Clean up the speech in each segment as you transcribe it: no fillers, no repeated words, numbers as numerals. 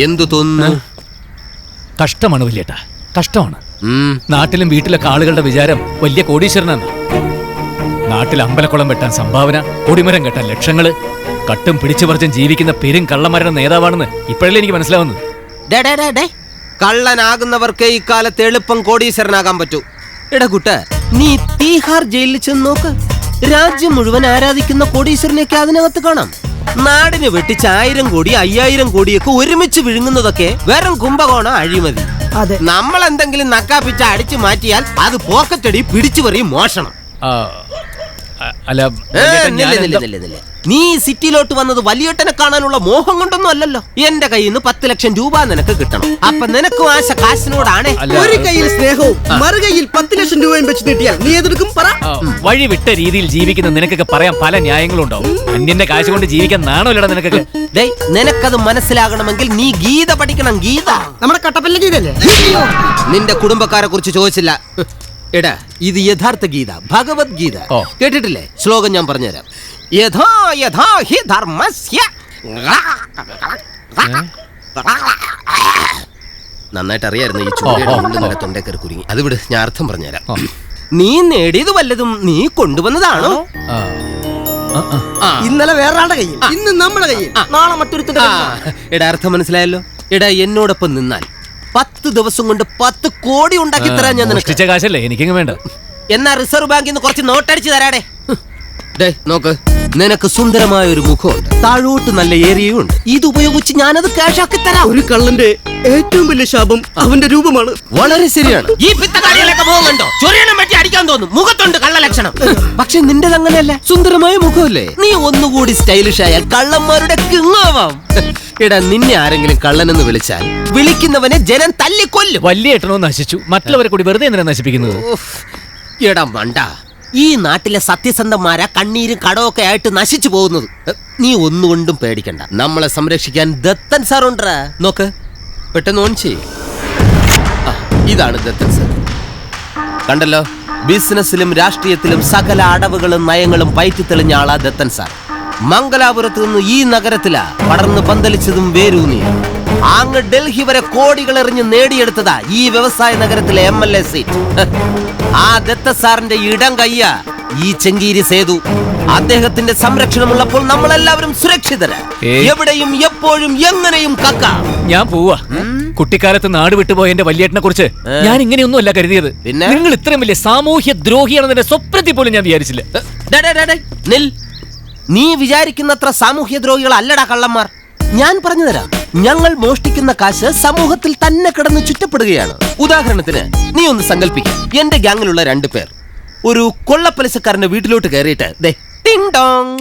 എന്തു തോന്നുന്നു? കഷ്ടമാണ് വല്യേട്ടാ, കഷ്ടമാണ്. നാട്ടിലും വീട്ടിലൊക്കെ ആളുകളുടെ വിചാരം വലിയ കോടീശ്വരനാണ്. നാട്ടിൽ അമ്പലക്കുളം വെട്ടാൻ സംഭാവന, കൊടിമരം കെട്ടാൻ ലക്ഷങ്ങള്, കട്ടും പിടിച്ചു പറിച്ചും ജീവിക്കുന്ന പെരും കള്ളന്മാരുടെ നേതാവാണെന്ന് ഇപ്പോഴല്ലേ എനിക്ക് മനസ്സിലാവുന്നത്. കള്ളനാകുന്നവർക്ക് ഇക്കാലത്ത് എളുപ്പം കോടീശ്വരനാകാൻ പറ്റൂ. എടകുട്ട, നീ തീഹാർ ജയിലിൽ ചെന്ന് നോക്ക്. രാജ്യം മുഴുവൻ ആരാധിക്കുന്ന കോടീശ്വരനെയൊക്കെ അതിനകത്ത് കാണാം. നാടിന് വെട്ടിച്ച് 1000 കോടി 5000 കോടിയൊക്കെ ഒരുമിച്ച് വിഴുങ്ങുന്നതൊക്കെ വെറും കുംഭകോണം, അഴിമതി. നമ്മൾ എന്തെങ്കിലും നക്കാപ്പിച്ച അടിച്ചു മാറ്റിയാൽ അത് പോക്കറ്റടി, പിടിച്ചുപറിയും, മോഷണം. നീ സിറ്റിയിലോട്ട് വന്നത് വലിയേട്ടനെ കാണാനുള്ള മോഹം കൊണ്ടൊന്നും അല്ലല്ലോ. എന്റെ കയ്യിൽ നിന്ന് 10 ലക്ഷം രൂപ നിനക്ക് കിട്ടണം. അപ്പൊ നിനക്കും ആശ കാശിനോടാണ്. ഒരു കയ്യിൽ സ്നേഹവും മറുകയിൽ 10 ലക്ഷം രൂപയും വെച്ച് നീട്ടിയാൽ നീ എതെടുക്കും? പറ. വഴി വിട്ട രീതിയിൽ ജീവിക്കുന്ന നിനക്കൊക്കെ പറയാൻ പല ന്യായങ്ങളും ഉണ്ടാവും. അന്യന്റെ കാശ് കൊണ്ട് ജീവിക്കാൻ നാണോല്ലടാ നിനക്കൊക്കെ. നിനക്കത് മനസ്സിലാകണമെങ്കിൽ നീ ഗീത പഠിക്കണം. ഗീത നമ്മുടെ കട്ടപ്പല്ല ഗീതല്ലേ? നിന്റെ കുടുംബക്കാരെ കുറിച്ച് ചോദിച്ചില്ല. എടാ, ഇത് യഥാർത്ഥ ഗീത, ഭഗവത്ഗീത. കേട്ടിട്ടില്ലേ? ശ്ലോകം ഞാൻ പറഞ്ഞുതരാം. യഥാ യഥാ ഹി ധർമ്മസ്യ. നന്നായിട്ട് അറിയായിരുന്നു ഈ ചൂടിയുടെ തൊണ്ടേക്കറി കുരുങ്ങി. അത് വിട്, ഞാൻ അർത്ഥം പറഞ്ഞുതരാം. നീ നേടിയത് വല്ലതും നീ കൊണ്ടുവന്നതാണോ? ഇന്നലെ വേറൊരാളുടെ കയ്യിൽ, ഇന്ന് നമ്മുടെ കയ്യിൽ, നാളെ മറ്റൊരുത്തിന്റെ. എടാ, അർത്ഥം മനസ്സിലായല്ലോ. എടാ, എന്നോടൊപ്പം നിന്നാൽ 10 ദിവസം കൊണ്ട് 10 കോടി ഉണ്ടാക്കി തരാൻ ഞാൻ നിനക്ക്. കാശല്ലേ എനിക്കെങ്ങും വേണ്ട. എന്നാ റിസർവ് ബാങ്കിൽ നിന്ന് കുറച്ച് നോട്ടടിച്ച് തരാടേ. നോക്ക്, നിനക്ക് സുന്ദരമായ ഒരു മുഖമുണ്ട്, താഴോട്ട് നല്ല ഏരിയയും ഉണ്ട്. ഇത് ഉപയോഗിച്ച് ഞാനത് ക്യാഷ് ആക്കി തരാം. ഒരു കള്ളന്റെ ഏറ്റവും വലിയ ശാപം അവന്റെ രൂപമാണ്. വളരെ ശരിയാണ്. ഈ പിത്തക്കാടികളൊക്കെ മുഖം കണ്ടോ? ചൊറിയണം പറ്റി അടിക്കാൻ തോന്നും. മുഖത്തുണ്ട് കള്ള ലക്ഷണം. പക്ഷെ നിന്റേത് അങ്ങനെയല്ല, സുന്ദരമായ മുഖമല്ലേ. നീ ഒന്നുകൂടി സ്റ്റൈലിഷ് ആയാൽ കള്ളന്മാരുടെ കിങ്ങാവാം. എടാ, നിന്നെ ആരെങ്കിലും കള്ളനെന്ന് വിളിച്ചാൽ വിളിക്കുന്നവനെ ജനം തല്ലിക്കൊല്ലും. വലിയ ഏട്ടനോ നശിച്ചു, മറ്റുള്ളവരെ കൂടി വെറുതെ എന്തിനാ നശിപ്പിക്കുന്നത്? എടാ മണ്ട, ഈ നാട്ടിലെ സത്യസന്ധന്മാരാ കണ്ണീരും കടമൊക്കെ ആയിട്ട് നശിച്ചു പോകുന്നത്. നീ ഒന്നുകൊണ്ടും പേടിക്കണ്ട, നമ്മളെ സംരക്ഷിക്കാൻ ദത്തൻ സാർ ഉണ്ടാ. നോക്ക്, പെട്ടെന്ന് ഓൺ ചെയ്യും. ഇതാണ് ദത്തൻ സാർ. കണ്ടല്ലോ, ബിസിനസ്സിലും രാഷ്ട്രീയത്തിലും സകല അടവുകളും നയങ്ങളും പയറ്റി തെളിഞ്ഞ ആളാ ദത്തൻ സാർ. മംഗലാപുരത്ത് നിന്ന് ഈ നഗരത്തിലാ പടർന്ന് പന്തലിച്ചതും വേരൂന്നി. അങ്ങ് ഡൽഹി വരെ കോടികൾ എറിഞ്ഞ് നേടിയെടുത്തതാ ഈ വ്യവസായ നഗരത്തിലെ MLA സീറ്റ്. ആ ദത്ത സാറിന്റെ ഇടം കയ്യ ഈ ചെങ്കീരി സേതു. അദ്ദേഹത്തിന്റെ സംരക്ഷണമുള്ളപ്പോൾ നമ്മളെല്ലാവരും സുരക്ഷിതരാ. എവിടെയും എപ്പോഴും എങ്ങനെയും കക്കാം. ഞാൻ പോവാ. കുട്ടിക്കാലത്ത് നാട് വിട്ടുപോയ എന്റെ വലിയേട്ടനെ കുറിച്ച് ഞാൻ ഇങ്ങനെയൊന്നും അല്ല കരുതിയത്. നിങ്ങൾ ഇത്രയും വലിയ സാമൂഹ്യ ദ്രോഹിയാണെന്നെ സ്വപ്നത്തിൽ പോലും ഞാൻ വിചാരിച്ചില്ല. നീ വിചാരിക്കുന്നത്ര സാമൂഹ്യ ദ്രോഹികൾ അല്ലടാ കള്ളന്മാർ. ഞാൻ പറഞ്ഞു തരാം. ഞങ്ങൾ മോഷ്ടിക്കുന്ന കാശ് സമൂഹത്തിൽ തന്നെ കിടന്ന് ചുറ്റപ്പെടുകയാണ്. ഉദാഹരണത്തിന് നീ ഒന്ന് സങ്കല്പിക്കും, എന്റെ ഗ്യാങ്ങിലുള്ള 2 പേർ ഒരു കൊള്ളപ്പലിശക്കാരന്റെ വീട്ടിലോട്ട് കയറിയിട്ട് ദേ ടിങ് ടോങ്.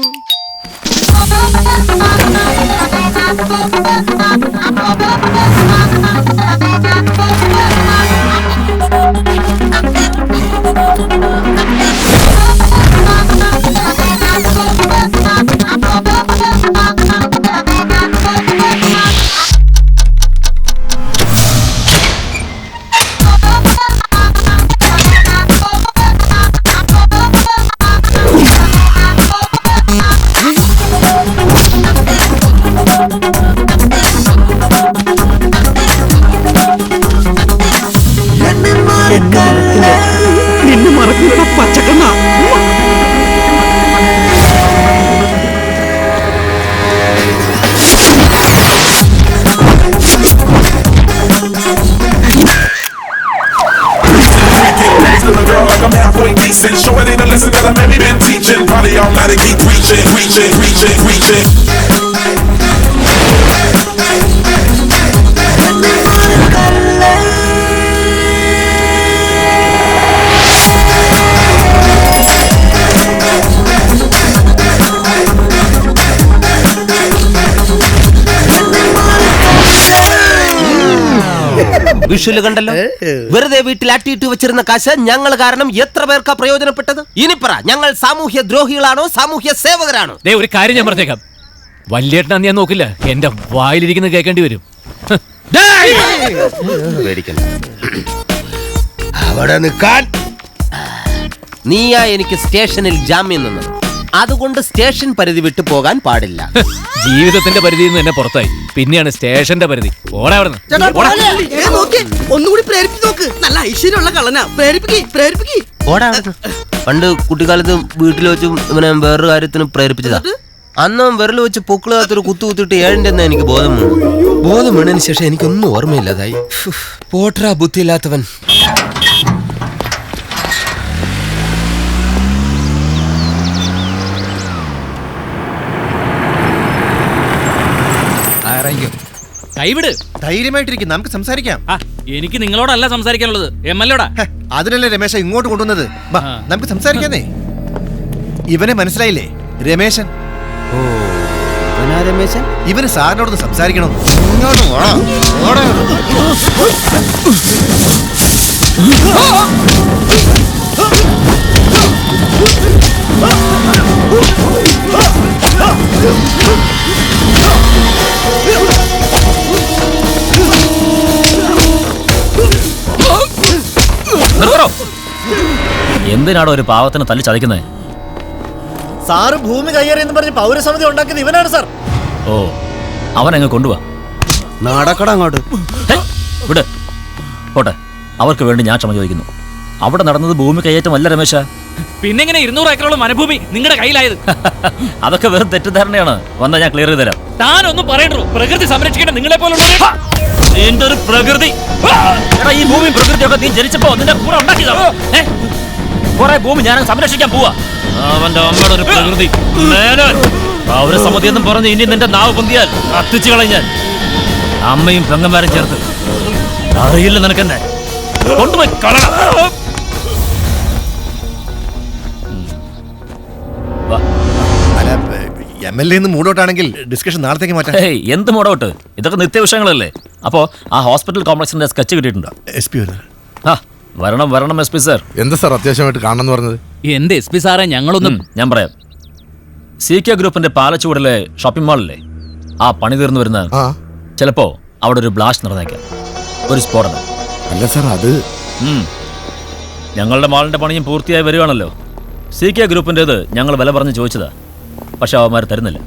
നിന്നെ മറക്കുന്ന പച്ചക്കണ്ണ. Like I'm halfway decent, show it ain't a lesson that I'm maybe been teaching. Probably all night to keep preaching, preaching, preaching, preaching. വിഷുല് കണ്ടല്ലോ, വെറുതെ വീട്ടിൽ അട്ടിയിട്ട് വെച്ചിരുന്ന കാശ് ഞങ്ങൾ കാരണം എത്ര പേർക്കാ പ്രയോജനപ്പെട്ടത്? ഇനി പറ, ഞങ്ങൾ സാമൂഹ്യ ദ്രോഹികളാണോ സാമൂഹ്യ സേവകരാണോ? ഒരു കാര്യം ഞാൻ പറഞ്ഞേക്കാം, വലിയേട്ടനാ ഞാൻ നോക്കില്ല, എന്റെ വായിലിരിക്കുന്നത് കേൾക്കേണ്ടി വരും. അവിടെ നിൽക്കാൻ. നീയാ എനിക്ക് സ്റ്റേഷനിൽ ജാമ്യം നിന്നത്. അതുകൊണ്ട് സ്റ്റേഷൻ പരിധി വിട്ടു പോകാൻ പാടില്ല. ജീവിതത്തിന്റെ പരിധിയിൽ നിന്ന് തന്നെ പുറത്തായി, പിന്നെയാണ് സ്റ്റേഷന്റെ പരിധി. ഓടാ അവിടുന്ന്. ചേട്ടാ, പോലെ. നോക്ക്, ഒന്നുകൂടി പ്രേരിപ്പിച്ച് നോക്ക്. നല്ല ഐശ്വര്യമുള്ള കള്ളനാ. പ്രേരിപ്പിക്ക്. ഓടാ അവിടുന്ന്. പണ്ട് കുട്ടിക്കാലത്ത് വീട്ടിൽ വെച്ചും ഇവനെ വേറൊരു കാര്യത്തിന് പ്രേരിപ്പിച്ചതാ. അന്നും വിരൽ വെച്ച് പൊക്കിളാത്തൊരു കുത്തിട്ട് 7 എന്ന് എനിക്ക് ബോധം വീണതിന് ശേഷം എനിക്കൊന്നും ഓർമ്മയില്ലാതായി. പോട്രാ ബുദ്ധിയില്ലാത്തവൻ. കൈവിട്. ധൈര്യമായിട്ടിരിക്കും, നമുക്ക് സംസാരിക്കാം. എനിക്ക് നിങ്ങളോടല്ല സംസാരിക്കാനുള്ളത്, MLA. അതിനല്ലേ രമേശ ഇങ്ങോട്ട് കൊണ്ടുവന്നത്. ബാ, നമുക്ക് സംസാരിക്കാന്നേ. ഇവനെ മനസ്സിലായില്ലേ? രമേശൻ. രമേശൻ ഇവന് സാറിനോടൊന്ന് സംസാരിക്കണം. ഇങ്ങോട്ട് വാ. ഓടാ. എന്തിനാണോ ഒരു പാവത്തിന് തല്ലി ചതയ്ക്കുന്നത്? സാറ് ഭൂമി കയ്യേറിയെന്ന് പറഞ്ഞ് പൗരസമിതി ഉണ്ടാക്കിയത് ഇവനാണ് സാർ. ഓ, അവനങ്ങ് കൊണ്ടുപോവാ. നടക്കട അങ്ങോട്ട്. വിട് പോട്ടെ, അവർക്ക് വേണ്ടി ഞാൻ ക്ഷമ ചോദിക്കുന്നു. അവിടെ നടന്നത് ഭൂമി കയ്യേറ്റമല്ല രമേശ. പിന്നെങ്ങനെ 200 ഏക്കറോളം വനഭൂമി നിങ്ങളുടെ കയ്യിലായത്? അതൊക്കെ വെറും തെറ്റിദ്ധാരണയാണ്. വന്നാൽ ഞാൻ ക്ലിയർ ചെയ്ത് തരാം. താനൊന്നും പറയണ്ടോ? പ്രകൃതി സംരക്ഷിക്കേണ്ട നിങ്ങളെ പോലുള്ള നിന്റെ ഒരു പ്രകൃതി. എടാ, ഈ ഭൂമി പ്രകൃതിയൊക്കെ നീ ജനിച്ചപ്പോ നിന്റെ കൂടെ ഉണ്ടാക്കിയതാണോ? കുറെ ഭൂമി ഞാൻ സംരക്ഷിക്കാൻ പോവാ. അവന്റെ അമ്മയുടെ ഒരു പ്രകൃതി. പൗരസമിതി എന്നും പറഞ്ഞ് ഇനി നിന്റെ നാവ് പൊന്തിയാൽ കത്തിച്ചു കളഞ്ഞാൽ അമ്മയും പെങ്ങന്മാരും ചേർത്ത് അറിയില്ല നിനക്കെന്നെ കൊണ്ടുപോയി കളണം. MLA മൂടോട്ടാണെങ്കിൽ ഡിസ്കഷൻ നാളത്തേക്ക് മാറ്റാം. എന്ത് മൂടോട്ട്? ഇതൊക്കെ നിത്യവിഷയങ്ങളല്ലേ. അപ്പോ ആ ഹോസ്പിറ്റൽ കോംപ്ലക്സിന്റെ സ്കെച്ച് കിട്ടിയിട്ടുണ്ടോ? SP ആ, വരണം SP സാർ. എന്താ സാർ അത്യാവശ്യമായിട്ട് കാണണമെന്ന് പറഞ്ഞത്? എന്റെ SP സാറേ, ഞങ്ങളൊന്നും ഞാൻ പറയാം. CK ഗ്രൂപ്പിന്റെ പാലച്ചൂടിലെ ഷോപ്പിംഗ് മാളില്ലേ, ആ പണി തീർന്നു വരുന്ന ആ ചിലപ്പോ അവിടെ ഒരു ബ്ലാസ്റ്റ് നടന്നേക്കാം, ഒരു സ്ഫോടനം. അല്ല സാർ, അത് ഞങ്ങളുടെ മാളിന്റെ പണിയും പൂർത്തിയായി വരികയാണല്ലോ. CK ഗ്രൂപ്പിൻ്റെത് ഞങ്ങൾ വില പറഞ്ഞ് ചോദിച്ചതാ, പക്ഷെ അവന്മാർ തരുന്നില്ല.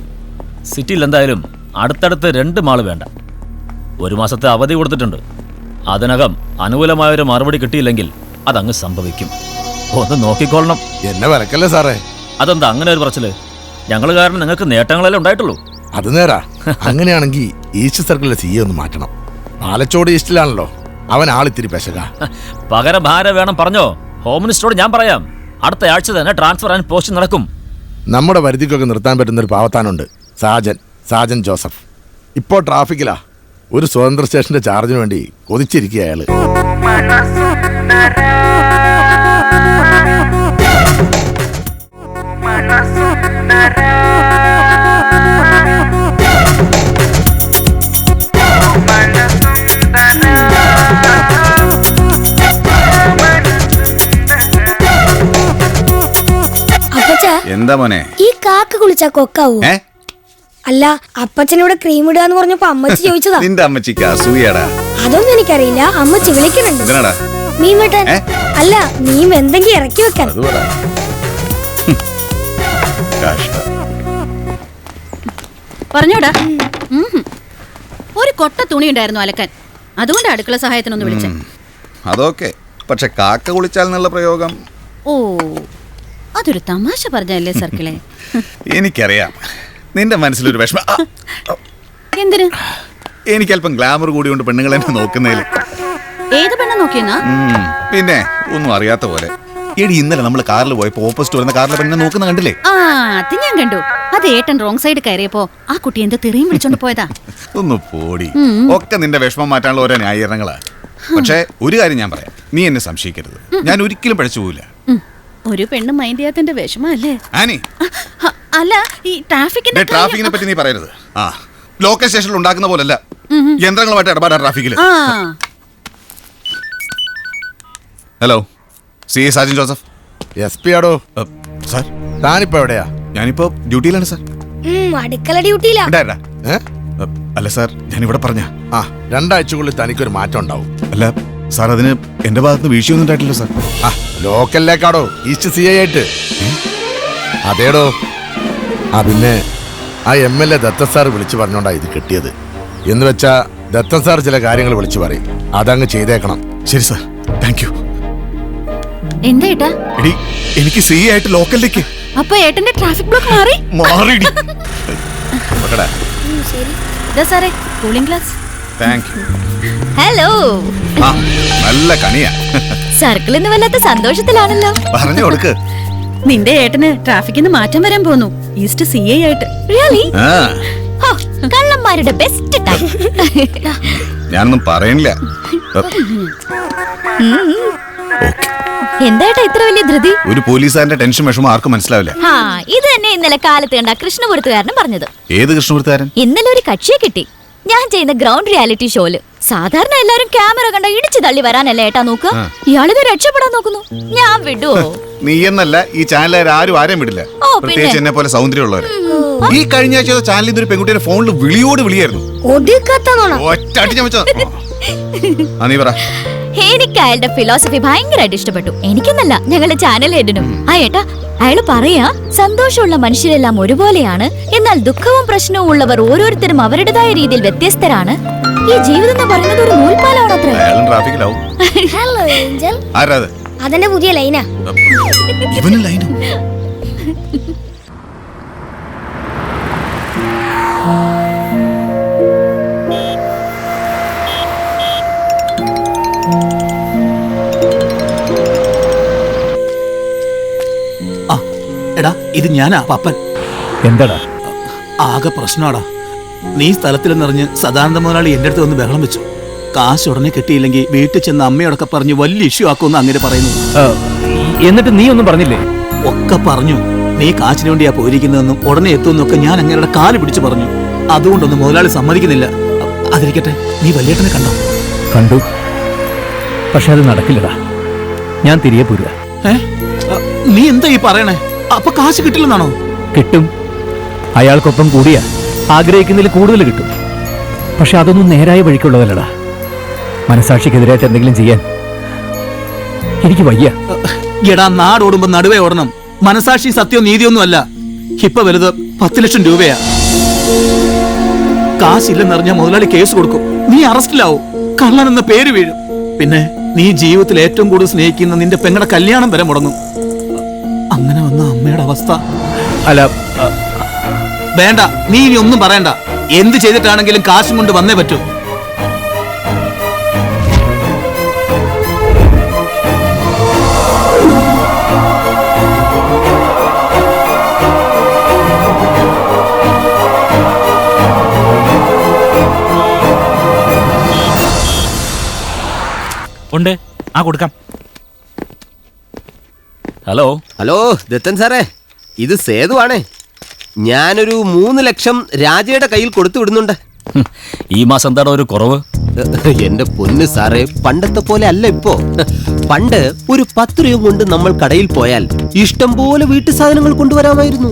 സിറ്റിയിൽ എന്തായാലും അടുത്തടുത്ത് 2 മാള് വേണ്ട. 1 മാസത്തെ അവധി കൊടുത്തിട്ടുണ്ട്. അതിനകം അനുകൂലമായൊരു മറുപടി കിട്ടിയില്ലെങ്കിൽ അതങ്ങ് സംഭവിക്കും. ഒന്ന് നോക്കിക്കൊള്ളണം. എന്നെ വിലക്കല്ലേ സാറേ. അതെന്താ അങ്ങനെ ഒരു പറച്ചില്? ഞങ്ങൾ കാരണം നിങ്ങൾക്ക് നേട്ടങ്ങളല്ലേ ഉണ്ടായിട്ടുള്ളൂ. അത് നേരാ. അങ്ങനെയാണെങ്കിൽ ഈസ്റ്റ് സർക്കിളിലെ CA ഒന്ന് മാറ്റണം. പാലച്ചോട് ഈസ്റ്റിലാണല്ലോ, അവൻ ആളിത്തിരി പെശക. പകരം ഭാര വേണം പറഞ്ഞോ? ഹോം മിനിസ്റ്ററോട് ഞാൻ പറയാം. അടുത്ത ആഴ്ച തന്നെ ട്രാൻസ്ഫർ ആൻഡ് പോസ്റ്റ് നടക്കും. നമ്മുടെ പരിധിക്കൊക്കെ നിർത്താൻ പറ്റുന്നൊരു പാവത്താനുണ്ട്, സാജൻ ജോസഫ്. ഇപ്പോൾ ട്രാഫിക്കിലാ. ഒരു സ്വതന്ത്ര സ്റ്റേഷന്റെ ചാർജിന് വേണ്ടി കൊതിച്ചിരിക്കുക അയാള്. എന്താ മോനെ? ഈ കാക്ക കുളിച്ചാ കൊക്കാവൂ? അല്ല, അപ്പച്ചനോട് ക്രീം ഇടാന്ന് പറഞ്ഞപ്പോ അമ്മച്ചി ചോദിച്ചതാ. നിന്റെ അമ്മച്ചിക്ക് അസൂയടാ. അതൊന്നും എനിക്കറിയില്ല, അമ്മച്ചി വിളിക്കുന്നുണ്ട്. മീൻ വെട്ടാൻ അല്ല, മീൻ എന്തെങ്കിലും ഇറക്കി വെക്കാൻ. പറഞ്ഞോടാ. ഒരു കൊട്ട തുണി ഉണ്ടായിരുന്നു അലക്കാൻ, അതുകൊണ്ട് അടുക്കള സഹായത്തിനൊന്ന് വിളിച്ച. അതൊക്കെ പക്ഷെ കാക്ക കുളിച്ചാൽ എന്നുള്ള പ്രയോഗം. ഓ, അതൊരു തമാശ പറഞ്ഞല്ലേ സർക്കിളെ? എനിക്കറിയാം നിന്റെ മനസ്സിലൊരു വിഷമം. എന്തിന്? എനിക്കല്പം ഗ്ലാമർ കൂടിയോണ്ട് പെണ്ണുങ്ങൾ എന്നെ നോക്കുന്നതിൽ. ഏത് പെണ്ണ നോക്കിയെന്നാ? പിന്നെ ഒന്നും അറിയാത്ത പോലെ. എടി, ഇന്നലെ നമ്മൾ കാറിൽ പോയപ്പോ ഓപ്പോസിറ്റ് വരുന്ന കാറിലെ പെണ്ണെ നോക്കുന്ന കണ്ടില്ലേ? ആ, അത് ഞാൻ കണ്ടു. അത് ഏട്ടൻ റോങ് സൈഡ് കയറിയപ്പോ ആ കുട്ടി എന്ത് തെറിയും വിളിച്ചോണ്ട് പോയതാ. ഒന്ന് പോടി. ഒക്കെ നിന്റെ വിഷമം മാറ്റാനുള്ള ഓരോ ന്യായീകരണങ്ങളാ. പക്ഷെ ഒരു കാര്യം ഞാൻ പറയാം, നീ എന്നെ സംശയിക്കരുത്. ഞാൻ ഒരിക്കലും പഴിച്ചു പോവില്ല. ഒരു പെണ്ണ് മൈൻഡ് ചെയ്യാത്തതിന്റെ വിഷമല്ലേ? ആനി, അല്ല, ഈ ട്രാഫിക്കിനെ പറ്റി നീ പറയരുത്. ആ, ലോക്കൽ സ്റ്റേഷനിൽ ഉണ്ടാക്കുന്ന പോലല്ല യന്ത്രങ്ങളുമായിട്ട് ഇടപാടാ ട്രാഫിക്കിൽ. Hello, CA Sajan Joseph. SP ആടോ. സാർ, താനിപ്പോ എവിടെയാ? ഞാനിപ്പോ ഡ്യൂട്ടിയിലാണ് സാർ. അടുക്കള ഡ്യൂട്ടിയിലാ. അല്ല സാർ, ഞാനിവിടെ പറഞ്ഞ 2 ആഴ്ചക്കുള്ളിൽ തനിക്കൊരു മാറ്റം ഉണ്ടാവും. അല്ല സാർ, അതിന് എന്റെ ഭാഗത്ത് വീഴ്ചയൊന്നും ഉണ്ടായിട്ടില്ല സാർ. ലോക്കലിലേക്കാടോ, ഈസ്റ്റ് CA ആയിട്ട്. അതേടോ. പിന്നെ ആ MLA ദത്തൻ സാർ വിളിച്ചു പറഞ്ഞോണ്ടാ ഇത് കിട്ടിയത്. എന്ന് വെച്ചാ ദത്തൻ സാർ ചില കാര്യങ്ങൾ വിളിച്ചു പറയും, അതങ്ങ് ചെയ്തേക്കണം. ശരി സാർ, താങ്ക് യു. എന്താ ഏട്ടാ? എടി, എനിക്ക് സി ആയിട്ട് ലോക്കലിലേക്ക് അപ്പൊ ഏട്ടന്റെ ട്രാഫിക് ബ്ലോക്ക് മാറി? മാറിടി. നോക്കടാ. ഇതാ സാറേ cooling glass. Thank you. Hello, ആ, നല്ല കണിയാ. സർക്കിൾ ഇന്ന് വല്ലാത്ത സന്തോഷത്തിലാണല്ലോ. പറഞ്ഞു കൊടുക്ക്. നിന്റെ ഏട്ടന് ട്രാഫിക്കിന്ന് മാറ്റം വരാൻ പോന്നു, ഈസ്റ്റ് CI ആയിട്ട്. റിയലി? ആ, കള്ളന്മാരുടെ ബെസ്റ്റ് ടൈം. ഞാനൊന്നും പറയണില്ല. എന്തായിട്ടാ ഇത്ര വലിയ ധൃതി? ഒരു പോലീസുകാരന്റെ ടെൻഷൻ വിഷമം ആർക്കും മനസ്സിലാവില്ല. ആ, ഇത് തന്നെ ഇന്നലെ കാലത്ത് കണ്ട കൃഷ്ണപുരത്തുകാരനും പറഞ്ഞത്. ഏത് കൃഷ്ണപുരത്തുകാരൻ? ഇന്നലെ ഒരു കക്ഷിയെ കിട്ടി. ഞാൻ ചെയ്യുന്ന ഗ്രൗണ്ട് റിയാലിറ്റി ഷോയില്. സാധാരണ എല്ലാരും ക്യാമറ കണ്ട ഇടിച്ചു തള്ളി വരാനല്ലേ ഏട്ടാ നോക്കുക. ഇയാളിത് രക്ഷപ്പെടാൻ നോക്കുന്നു. ഞാൻ വിടുവോ? നീ എന്നല്ല, ഈ ചാനലുകാർ ആരും വിടില്ല. പ്രത്യേകിച്ച് എന്നെ പോലെ സൗന്ദര്യമുള്ളവര്. ഈ കഴിഞ്ഞ ആഴ്ച ചാനലിൽ നിന്ന് ഒരു പെൺകുട്ടിയുടെ ഫോണിൽ വിളിയോട് വിളിയായിരുന്നു. ഒറ്റ അടിച്ചു വെച്ചോ. നീ പറ. എനിക്ക് അയാളുടെ ഫിലോസഫി ഭയങ്കരമായിട്ട് ഇഷ്ടപ്പെട്ടു. എനിക്കെന്നല്ല, ഞങ്ങളുടെ ചാനൽ ഹെഡിനും. ആ ഏട്ടാ, അയാള് പറയാ, സന്തോഷമുള്ള മനുഷ്യരെല്ലാം ഒരുപോലെയാണ്, എന്നാൽ ദുഃഖവും പ്രശ്നവും ഉള്ളവർ ഓരോരുത്തരും അവരുടേതായ രീതിയിൽ വ്യത്യസ്തരാണ്. ഈ ജീവിതം എന്ന് പറയുന്നത് ഒരു നൂൽപ്പാലമാണ് അത്ര. ഹലോ ഏഞ്ചൽ, അതെന്റെ പുതിയ ലൈനാ. ഇവനും ലൈനും. എടാ, ഇത് ഞാനാ പപ്പൻ. എന്താടാ? ആകെ പ്രശ്നമാടാ. നീ സ്ഥലത്തിലെന്നറിഞ്ഞ് സദാനന്ദ മുതലാളി എന്റെ അടുത്ത് വന്ന് ബഹളം വെച്ചു. കാശ് ഉടനെ കിട്ടിയില്ലെങ്കിൽ വീട്ടിൽ ചെന്ന് അമ്മയോടൊക്കെ പറഞ്ഞ് വലിയ ഇഷ്യൂ ആക്കുമെന്ന് അങ്ങനെ പറയുന്നു. എന്നിട്ട് നീ ഒന്നും പറഞ്ഞില്ലേ? ഒക്കെ പറഞ്ഞു. നീ കാശിന് വേണ്ടിയാ പോയിരിക്കുന്നതെന്നും ഉടനെ എത്തുമെന്നൊക്കെ ഞാൻ അങ്ങയുടെ കാല് പിടിച്ചു പറഞ്ഞു. അതുകൊണ്ടൊന്നും മുതലാളി സമ്മതിക്കുന്നില്ല. അതിരിക്കട്ടെ, നീ വല്യേട്ടനെ കണ്ടോ? കണ്ടു, പക്ഷെ അത് നടക്കില്ലടാ. ഞാൻ തിരികെ പോരുക. നീ എന്താ ഈ പറയണേ? അപ്പൊ കാശ് കിട്ടില്ലെന്നാണോ? കിട്ടും. അയാൾക്കൊപ്പം കൂടിയാ ആഗ്രഹിക്കുന്നതിൽ കൂടുതൽ കിട്ടും. പക്ഷെ അതൊന്നും നേരായ വഴിക്കുള്ളതല്ലടാ. മനസാക്ഷിക്കെതിരായിട്ട് എന്തെങ്കിലും ചെയ്യാൻ എനിക്ക് വയ്യ. എടാ, നാടോടുമ്പോ നടുവേ ഓടണം. മനസാക്ഷി സത്യവും നീതിയൊന്നും അല്ല. ഇപ്പൊ വലുത് 10 ലക്ഷം രൂപയാ. കാശില്ലെന്നറിഞ്ഞ മുതലാളി കേസ് കൊടുക്കും. നീ അറസ്റ്റിലാവും. കള്ളൻ എന്ന പേര് വീഴും. പിന്നെ നീ ജീവിതത്തിൽ ഏറ്റവും കൂടുതൽ സ്നേഹിക്കുന്ന നിന്റെ പെങ്ങളുടെ കല്യാണം വരെ മുടങ്ങും. അങ്ങനെ വന്ന അമ്മയുടെ അവസ്ഥ. അല്ല, വേണ്ട, നീ ഇനി ഒന്നും പറയണ്ട. എന്ത് ചെയ്തിട്ടാണെങ്കിലും കാശും കൊണ്ട് വന്നേ പറ്റൂ. ഉണ്ട്, ആ കൊടുക്കാം. ഹലോ ദത്തൻ സാറേ, ഇത് സേതുവാണേ. ഞാനൊരു 3 ലക്ഷം രാജയുടെ കയ്യിൽ കൊടുത്തു വിടുന്നുണ്ട്. ഈ മാസം എന്താണ് ഒരു കുറവ്? എന്റെ പൊന്ന് സാറേ, പണ്ടത്തെ പോലെ അല്ല ഇപ്പോ. പണ്ട് ഒരു 10 രൂപ കൊണ്ട് നമ്മൾ കടയിൽ പോയാൽ ഇഷ്ടം പോലെ വീട്ടു സാധനങ്ങൾ കൊണ്ടുവരാമായിരുന്നു.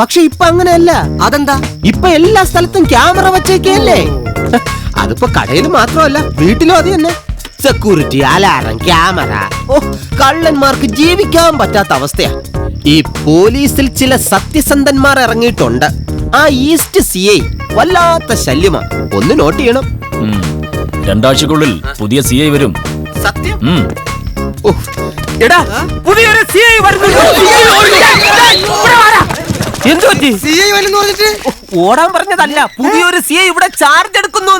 പക്ഷെ ഇപ്പൊ അങ്ങനെയല്ല. അതെന്താ? ഇപ്പൊ എല്ലാ സ്ഥലത്തും ക്യാമറ വച്ചേക്കല്ലേ. അതിപ്പോ കടയിൽ മാത്രമല്ല, വീട്ടിലും അത് തന്നെ. Security, alarm, camera. കള്ളന്മാർക്ക് ജീവിക്കാൻ പറ്റാത്ത അവസ്ഥയാ. ഈ പോലീസിൽ ചില സത്യസന്ധന്മാർ ഇറങ്ങിയിട്ടുണ്ട്. ആ ഈസ്റ്റ് CI വല്ലാത്ത ശല്യമാ. ഒന്ന് നോട്ട് ചെയ്യണം. 2 ആഴ്ചക്കുള്ളിൽ പുതിയ CI വരും. സത്യം. എടാ, പുതിയൊരു CI വരുന്നുണ്ട്. എന്ത് പറ്റി? CI വരുന്നു പറഞ്ഞിട്ട് ഓടാൻ പറഞ്ഞതല്ല, പുതിയൊരു CI ഇവിടെ ചാർജ് എടുക്കുന്നു.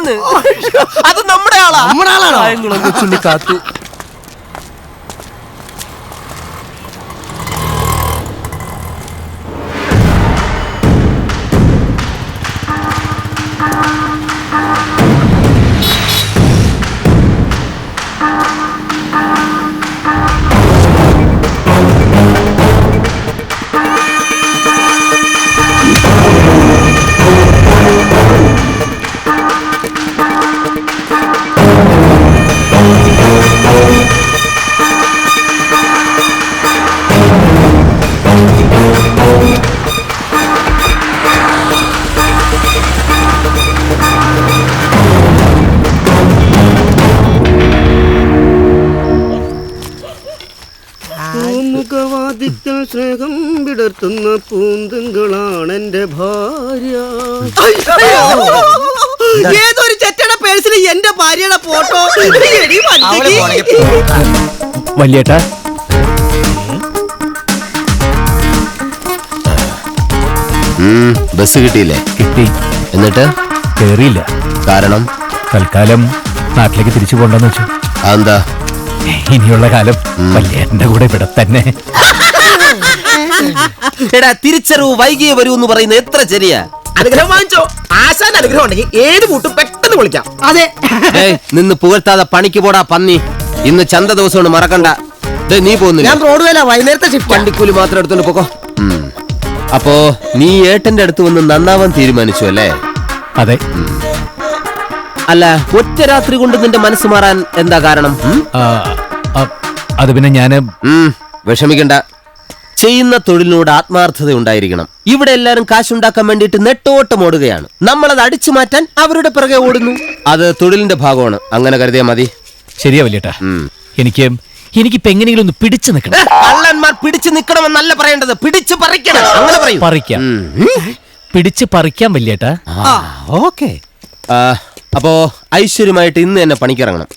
അത് നമ്മുടെ ആളാണോ? ചുണ്ടിക്കാത്തു. ഉണർത്തുന്ന പൂന്തുങ്കളാണ് എന്റെ ഭാര്യ. ഏതൊരു ചെറ്റയുടെ പേഴ്സിൽ എന്റെ ഭാര്യയുടെ ഫോട്ടോ. വല്യേട്ടാ, ബസ് കിട്ടിയില്ലേ? കിട്ടി. എന്നിട്ട് കേറിയില്ല. കാരണം തൽക്കാലം നാട്ടിലേക്ക് തിരിച്ചു പോണ്ടെന്ന് വെച്ചു. അതെന്താ? ഇനിയുള്ള കാലം വല്യേട്ടന്റെ കൂടെ ഇവിടെ തന്നെ. എടാ, തിരിച്ചറിവ് വൈകിയേ വരൂ എന്ന് പറയുന്നത് എത്ര ശരിയാ? അനുഗ്രഹം വാങ്ങിച്ചോ. ആശാൻ അനുഗ്രഹം ഉണ്ടെങ്കിൽ ഏത് കൂട്ടും പെട്ടെന്ന് വിളിക്കാം. അതെ, നിന്ന് പുകഴ്ത്താതെ പണിക്ക് പോടാ പന്നി. ഇന്ന് ചന്ത ദിവസമാണ്, മറക്കണ്ട. നീ പോകുന്നില്ല? ഞാൻ റോഡ് വേല വൈകുന്നേരത്തെ ഷിഫ്റ്റ്. വണ്ടിക്കൂലി മാത്രം എടുത്തോണ്ട് പോക്കോ. അപ്പോ നീ ഏട്ടന്റെ അടുത്ത് വന്ന് നന്നാവാൻ തീരുമാനിച്ചു അല്ലേ? അതെ. അല്ല, ഒറ്റ രാത്രി കൊണ്ട് നിന്റെ മനസ്സ് മാറാൻ എന്താ കാരണം? അത് പിന്നെ ഞാന് വിഷമിക്കണ്ട. ചെയ്യുന്ന തൊഴിലിനോട് ആത്മാർത്ഥത ഉണ്ടായിരിക്കണം. ഇവിടെ എല്ലാരും കാശുണ്ടാക്കാൻ വേണ്ടിയിട്ട് നെട്ടോട്ടം ഓടുകയാണ്. നമ്മളത് അടിച്ചു മാറ്റാൻ അവരുടെ പിറകെ ഓടുന്നു. അത് തൊഴിലിന്റെ ഭാഗമാണ്. അങ്ങനെ കരുതിയാ മതി. ശരിയാ വല്യേട്ടാ. എനിക്കിപ്പോ എങ്ങനെയെങ്കിലും ഒന്ന് പിടിച്ചു നിൽക്കണം. കള്ളന്മാർ പിടിച്ചു നിൽക്കണമെന്നല്ല പറയേണ്ടത്, പിടിച്ചു പറിക്കണം. അങ്ങനെ പറയും. പറിക്കാം. പിടിച്ച് പറിക്കാൻ വല്യേട്ടാ. ഓക്കെ. അപ്പോ ഐശ്വര്യമായിട്ട് ഇന്ന് തന്നെ പണിക്കിറങ്ങണം.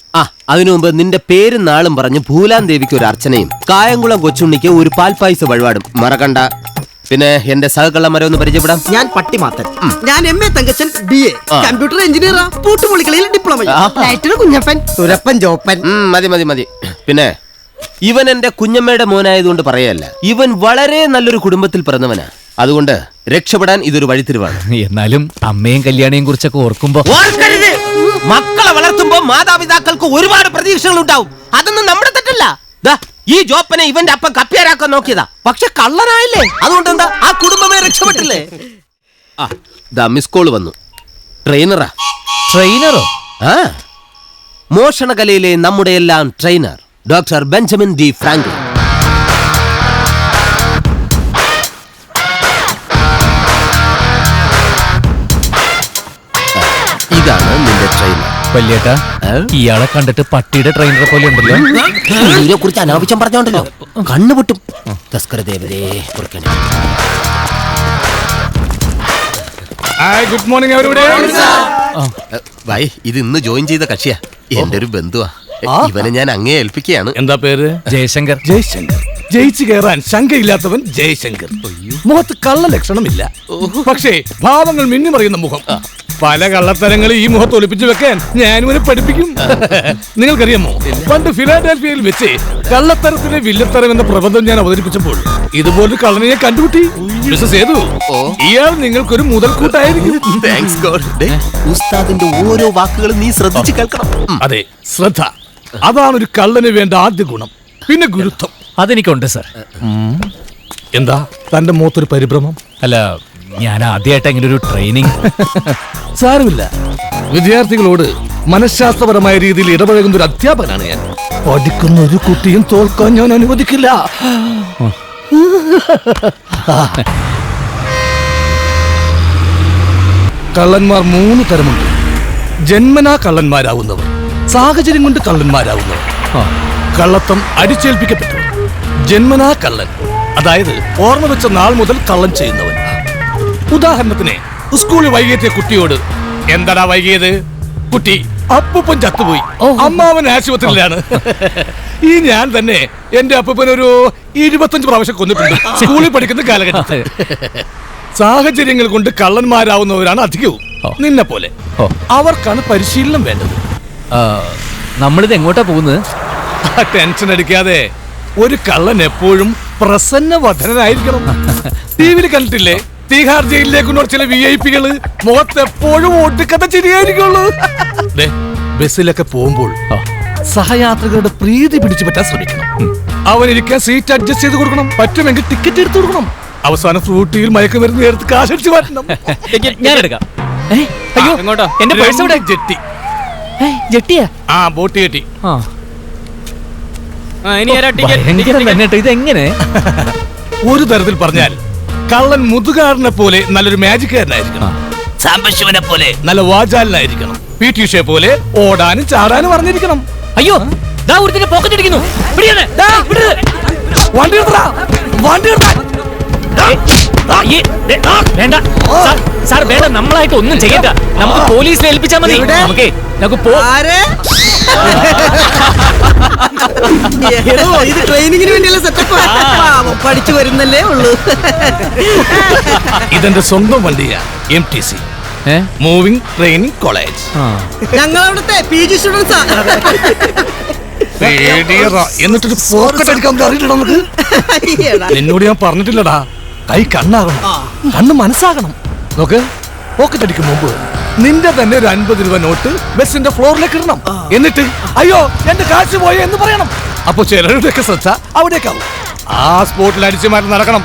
അതിനു മുമ്പ് നിന്റെ പേരും നാളും പറഞ്ഞ് ഭൂലാൻ ദേവിക്ക് ഒരു അർച്ചനയും കായംകുളം കൊച്ചുണ്ണിക്ക് ഒരു പാൽപ്പായസ വഴിപാടും മറക്കണ്ട. പിന്നെ എന്റെ സഹകള്ളന്മാരെ ഒന്ന് പരിചയപ്പെടാം. ഞാൻ പട്ടിമാത്തൻ. ഞാൻ MA തങ്കച്ചൻ, BA കമ്പ്യൂട്ടർ എഞ്ചിനീയറാ. പൂട്ടുപൊളിക്കളിയിൽ ഡിപ്ലോമ. കുഞ്ഞപ്പൻ, സുരപ്പൻ, ജോപ്പൻ. മതി മതി മതി. പിന്നെ ഇവൻ എന്റെ കുഞ്ഞമ്മയുടെ മോനായതുകൊണ്ട് പറയല്ല, ഇവൻ വളരെ നല്ലൊരു കുടുംബത്തിൽ പിറന്നവനാ. അതുകൊണ്ട് രക്ഷപ്പെടാൻ ഇതൊരു വഴിത്തിരിവാണ്. എന്നാലും അമ്മയും കല്യാണിയും കുറിച്ചൊക്കെ ഓർക്കുമ്പോ മക്കളെ വളർത്തുമ്പോ മാതാപിതാക്കൾക്ക് ഒരുപാട് പ്രതീക്ഷകൾ ഉണ്ടാവും. അതൊന്നും നമ്മുടെ തെറ്റല്ല. ഈ ജോപ്പനെ ഇവന്റെ അപ്പം കപ്പിയാരാക്കാൻ നോക്കിയതാ, പക്ഷെ കള്ളനായില്ലേ. അതുകൊണ്ട് എന്താ, ആ കുടുംബമേ രക്ഷപ്പെട്ടില്ലേ. മിസ് കോള് വന്നു. ട്രെയിനറാ. ട്രെയിനറോ? മോഷണകലയിലെ നമ്മുടെ എല്ലാം trainer doctor Benjamin D Franklin. ഇതാണ് നിന്റെ ട്രെയിനർ. വല്യേട്ടാ, ഇയാളെ കണ്ടിട്ട് പട്ടിയുടെ ട്രെയിനറെ പോലെ ഉണ്ടല്ലോ. ഇതിനെ കുറിച്ച് അനാവശ്യം പറഞ്ഞോണ്ടല്ലോ കണ്ണുപൊട്ടും. തസ്കരദേവതേ കുറിക്കണേ. Good morning everybody. വൈ, ഇത് ഇന്ന് ജോയിൻ ചെയ്ത കക്ഷിയാ, എന്റെ ഒരു ബന്ധുവാ. ഇവനെ ഞാൻ അങ്ങേ ഏൽപ്പിക്കുകയാണ്. എന്താ പേര്? ജയശങ്കർ. ജയശങ്കർ. ജയിച്ചു കയറാൻ ശങ്കയില്ലാത്തവൻ ജയശങ്കർ. മുഖത്ത് കള്ള ലക്ഷണമില്ല, പക്ഷേ ഭാവങ്ങൾ മിന്നിമറിയുന്ന മുഖം. പല കള്ളത്തരങ്ങൾ ഈ മുഖത്ത് ഒളിപ്പിച്ചു വെക്കാൻ ഞാനിവനെ പഠിപ്പിക്കും. നിങ്ങൾക്കറിയാമോ, പണ്ട് ഫിലാഡൽഫിയയിൽ വെച്ച് കള്ളത്തരത്തിലെ വില്ലത്തരം എന്ന പ്രബന്ധം ഞാൻ അവതരിപ്പിച്ചപ്പോൾ ഇതുപോലൊരു കള്ളനെ കണ്ടുപിട്ടി. മിസ്സസ് സേതു, ഇയാൾ നിങ്ങൾക്കൊരു മുതൽക്കൂട്ടായിരിക്കും. ഉസ്താദിന്റെ ഓരോ വാക്കുകളും നീ ശ്രദ്ധിച്ചു കേൾക്കണം. അതെ, ശ്രദ്ധ അതാണ് ഒരു കള്ളന് വേണ്ട ആദ്യ ഗുണം. പിന്നെ ഗുരുത്വം അതെനിക്കുണ്ട് സർ. എന്താ തന്റെ മുഖത്തൊരു പരിഭ്രമം? അല്ല, ഞാൻ ആദ്യമായിട്ട് അങ്ങനെ ഒരു ട്രെയിനിങ്. സാരമില്ല, വിദ്യാർത്ഥികളോട് മനഃശാസ്ത്രപരമായ രീതിയിൽ ഇടപഴകുന്ന ഒരു അധ്യാപകനാണ് ഞാൻ. പഠിക്കുന്ന ഒരു കുട്ടിയും തോൽക്കാൻ ഞാൻ അനുവദിക്കില്ല. കള്ളന്മാർ 3 തരമുണ്ട്. ജന്മനാ കള്ളന്മാരാവുന്നവർ, സാഹചര്യം കൊണ്ട് കള്ളന്മാരാവുന്നവർ, കള്ളത്തം അടിച്ചേൽപ്പിക്കപ്പെട്ടവർ. ജന്മനാ കള്ളൻ, അതായത് ഓർമ്മ വെച്ച നാൾ മുതൽ കള്ളം ചെയ്യുന്നവൻ. ഉദാഹരണത്തിന്, സ്കൂളിൽ വൈകിയെത്തിയ കുട്ടിയോട് എന്താടാ വൈകിയത്? കുട്ടി, അപ്പൂപ്പൻ ചത്തുപോയി, അമ്മാവൻ ആശുപത്രിയിലാണ്. ഈ ഞാൻ തന്നെ എന്റെ അപ്പൂപ്പൻ ഒരു 25 പ്രാവശ്യം കൊന്നിട്ടുണ്ട് സ്കൂളിൽ പഠിക്കുന്ന കാലഘട്ടത്തിൽ. സാഹചര്യങ്ങൾ കൊണ്ട് കള്ളന്മാരാവുന്നവരാണ് അധികവും. നിന്നെ പോലെ അവർക്കാണ് പരിശീലനം വേണ്ടത്. നമ്മളിത് എങ്ങോട്ടാ പോകുന്നത്? ടെൻഷൻ അടിക്കാതെ. ഒരു കള്ളൻ എപ്പോഴും പ്രസന്നവധനായിരിക്കണം. ടിവിയിൽ കണ്ടിട്ടില്ലേ, തീഹാർ ജയിലിലേക്ക് ചില VIP-കള് മുഖത്ത് എപ്പോഴും ഒടുക്കത്തെ ചിരിയായിരിക്കുള്ളൂ. ബസ്സിലൊക്കെ പോകുമ്പോൾ സഹയാത്രികരുടെ പ്രീതി പിടിച്ചു പറ്റാൻ ശ്രമിക്കണം. അവനിരിക്കാൻ സീറ്റ് അഡ്ജസ്റ്റ് ചെയ്ത് കൊടുക്കണം. പറ്റുമെങ്കിൽ ടിക്കറ്റ് എടുത്തു കൊടുക്കണം. അവസാനം ഫ്രൂട്ടിയിൽ മയക്കുമരുന്ന് എടുത്ത് കാശടിച്ചു മാറ്റണം. ഞാൻ എടുക്കാം. അയ്യോ, എന്റെ പേഴ്സ് എവിടെ? ജെട്ടി. ജെട്ടിയാ? Boat jetty. ഇതെങ്ങനെ? ഒരു തരത്തിൽ പറഞ്ഞാൽ കള്ളൻ മുതുകാരനെ പോലെ നല്ലൊരു മാജിക്കാരനായിരിക്കണം. സാംബശിവനെ പോലെ നല്ല വാചാലനായിരിക്കണം. PT ഉഷയെ പോലെ ഓടാനും ചാടാനും അറിഞ്ഞിരിക്കണം. അയ്യോ, പോക്കറ്റ് അടിക്കുന്നു. വണ്ടി വേണ്ട സാർ, സാർ വേണ്ട, നമ്മളായിട്ട് ഒന്നും ചെയ്യണ്ട. നമുക്ക് പോലീസിനെ ഏൽപ്പിച്ചാൽ മതി. നമുക്ക് ഇത് ട്രെയിനിങ്ങിന് വേണ്ടിയുള്ള സെറ്റപ്പ്. പഠിച്ചു വരുന്നല്ലേ ഉള്ളൂ. ഇതെന്റെ സ്വന്തം വണ്ടിയാ, MTC മൂവിംഗ് ട്രെയിനിങ് കോളേജ്. ഞങ്ങളവിടുത്തെ PG സ്റ്റുഡൻസാ. എന്നിട്ടൊരു പോക്കറ്റ് അടിക്കാൻ അറിയില്ലടാ നമുക്ക്. നിന്നോട് ഞാൻ പറഞ്ഞിട്ടില്ലടാ, കൈ കണ്ണാകണം, കണ്ണ് മനസ്സാകണം. നോക്ക്, പോക്കറ്റ് അടിക്കും മുമ്പ് നിന്റെ തന്നെ ഒരു 50 രൂപ നോട്ട് ബസിന്റെ ഫ്ലോറിലേക്ക് ഇടണം. എന്നിട്ട് അയ്യോ എന്റെ കാശ് പോയോ എന്ന് പറയണം. അപ്പൊ ചിലരുടെയൊക്കെ ശ്രദ്ധ അവിടേക്കാവും. ആ സ്പോട്ടിൽ അടിച്ചു മാറ്റി നടക്കണം.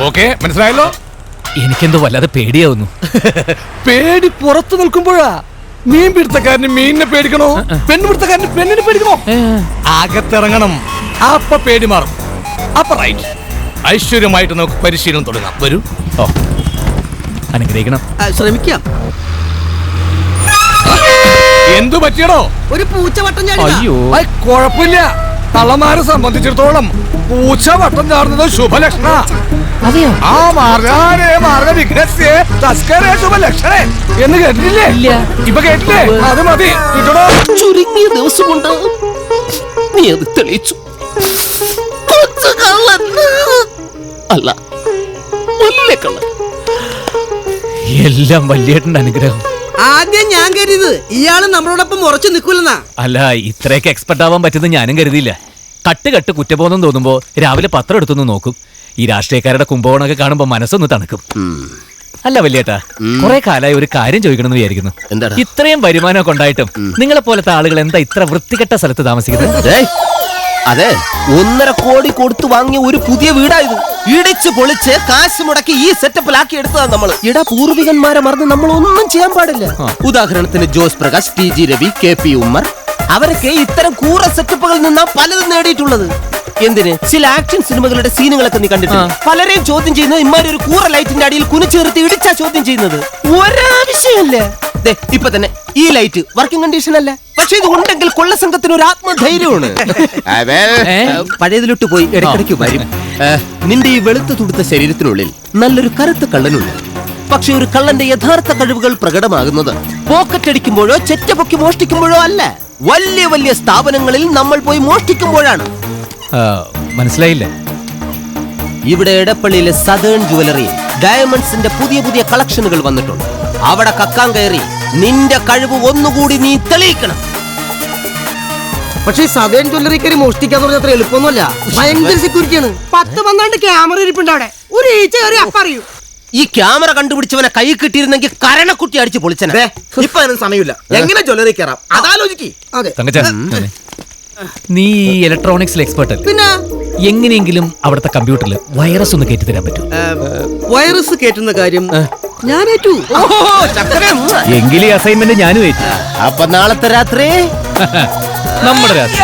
ഓക്കെ, മനസ്സിലായല്ലോ? എനിക്കെന്തോ വല്ലാതെ പേടിയാവുന്നു. പേടി പുറത്തു നിൽക്കുമ്പോഴാ. മീൻ പിടുത്തക്കാരന് മീനിനെ പേടിക്കണോ, പെണ്ണുപിടുത്തക്കാരന് പെണ്ണിനെ പേടിക്കണോ? അകത്തിറങ്ങണം, അപ്പൊ പേടി മാറും. അപ്പൊ റൈറ്റ്, ഐശ്വര്യമായിട്ട് നമുക്ക് പരിശീലനം തുടങ്ങാം. വരൂ. ഓ, അനുഗ്രഹിക്കണം. ശ്രമിക്കാം. എന്തു പറ്റിയടോ? ഒരു പൂച്ച വട്ടം ചാടി. അയ്യോ, കുഴപ്പമില്ല. തള്ളമാരെ സംബന്ധിച്ചിടത്തോളം പൂച്ച വട്ടം ചാടുന്നത് ശുഭലക്ഷണ. ആ മാർഗാനേ മാർഗ വിഘ്നസ്യേ തസ്കരേ ശുഭലക്ഷണേ എന്ന് കേട്ടിട്ടില്ലേ? ഇപ്പൊ കേട്ടില്ലേ? അത് മതി. കിട്ടണോ? ചുരുങ്ങിയ ദിവസം കൊണ്ട് നീ അത് തെളിയിച്ചു. അല്ല, വലിയ കള്ളൻ. എല്ലാം വല്യേട്ടന്റെ അനുഗ്രഹം. ആദ്യം ഞാൻ കരുത് ഇയാള് നമ്മളോടൊപ്പം ഉറച്ചു നിൽക്കൂലെന്നാ. അല്ല, ഇത്രയൊക്കെ എക്സ്പെർട്ട് ആവാൻ പറ്റുന്ന ഞാനും കരുതിയില്ല. കട്ട് കുറ്റബോധം തോന്നുമ്പോ രാവിലെ പത്രം എടുത്തൊന്ന് നോക്കും. ഈ രാഷ്ട്രീയക്കാരുടെ കുംഭകോണൊക്കെ കാണുമ്പോ മനസ്സൊന്ന് തണുക്കും. അല്ല വല്യേട്ടാ, കുറെ കാലമായി ഒരു കാര്യം ചോദിക്കണമെന്ന് വിചാരിക്കുന്നു. ഇത്രയും വരുമാനമൊക്കെ ഉണ്ടായിട്ടും നിങ്ങളെ പോലത്തെ ആളുകൾ എന്താ ഇത്ര വൃത്തികെട്ട സ്ഥലത്ത് താമസിക്കുന്നത്? അതെ, 1.5 കോടി കൊടുത്തു വാങ്ങിയ ഒരു പുതിയ വീടായത്. ഇടിച്ചു പൊളിച്ച് കാശ് മുടക്കി ഈ സെറ്റപ്പിലാക്കി എടുത്തതാ നമ്മള്. ഇട പൂർവികന്മാരെ മറന്ന് നമ്മൾ ഒന്നും ചെയ്യാൻ പാടില്ല. ഉദാഹരണത്തിന് ജോസ് പ്രകാശ്, TG രവി, KP ഉമ്മർ, അവരൊക്കെ ഇത്തരം കൂറ സെറ്റപ്പുകളിൽ നിന്നാ പലതും നേടിയിട്ടുള്ളത്. എന്തിന്? ചില ആക്ഷൻ സിനിമകളുടെ സീനുകളൊക്കെ നീ കണ്ടിട്ടുണ്ട്. പലരെയും ചോദ്യം ചെയ്യുന്നത് ഇമാര് ഒരു കൂറ ലൈറ്റിന്റെ അടിയിൽ കുനിച്ചു നിർത്തി ഇടിച്ചാ ചോദ്യം ചെയ്യുന്നത്. ഒരാവശ്യമല്ല. ഇപ്പൊ തന്നെ ഈ ലൈറ്റ് വർക്കിംഗ് കണ്ടീഷൻ അല്ല, പക്ഷെ ഇത് ഉണ്ടെങ്കിൽ കൊള്ള സംഘത്തിന് ഒരു ആത്മധൈര്യമാണ്. പഴയതിലോട്ട് പോയി ഇടയ്ക്കിടയ്ക്ക് വരും. നിന്റെ ഈ വെളുത്തു തുടുത്ത ശരീരത്തിനുള്ളിൽ നല്ലൊരു കറുത്ത കള്ളനുണ്ട്. പക്ഷെ ഒരു കള്ളന്റെ യഥാർത്ഥ കഴിവുകൾ പ്രകടമാകുന്നത് പോക്കറ്റ് അടിക്കുമ്പോഴോ ചെറ്റപൊക്കി മോഷ്ടിക്കുമ്പോഴോ അല്ല, വലിയ വലിയ സ്ഥാപനങ്ങളിൽ നമ്മൾ പോയി മോഷ്ടിക്കുമ്പോഴാണ്. മനസ്സിലായില്ല. ഇവിടെ എടപ്പള്ളിയിലെ സദേൺ ജുവലറിയിൽ ഡയമണ്ട്സിന്റെ പുതിയ പുതിയ കളക്ഷനുകൾ വന്നിട്ടുണ്ട്. അവിടെ കക്കാൻ കയറി നിന്റെ കഴിവ് ഒന്നുകൂടി നീ തെളിയിക്കണം. പക്ഷേ സദേൺ ജ്വല്ലറി കയറി മോഷ്ടിക്കാന്ന് പറഞ്ഞാൽ അത്ര എളുപ്പമൊന്നുമല്ല. ഭയങ്കര സെക്യൂരിറ്റിയാണ്. 10-12 ക്യാമറ ഇരിപ്പുണ്ട് അവിടെ. ഒരു ഈച്ച കയറി അപ്പറിയൂ. ഈ ക്യാമറ കണ്ടുപിടിച്ചവനെ കൈ കിട്ടിയിരുന്നെങ്കിൽ കരണക്കുട്ടി അടിച്ച് പൊളിച്ചനെ. ഇപ്പൊ അതിന് സമയമില്ല. എങ്ങനെ ജ്വല്ലറി കയറാം അതാലോചിക്ക്. നീ ഇലക്ട്രോണിക്സിൽ എക്സ്പെർട്ട് അല്ലേ? പിന്നെ എങ്ങനെയെങ്കിലും അവിടുത്തെ കമ്പ്യൂട്ടറിൽ വൈറസ് ഒന്ന് കയറ്റി തരാൻ പറ്റും? വൈറസ് കയറ്റുന്ന കാര്യം ഞാൻ ഏറ്റു. എങ്കിലും അസൈൻമെന്റ് ഞാനും ഏറ്റു. അപ്പൊ നാളത്തെ രാത്രി നമ്മുടെ രാത്രി.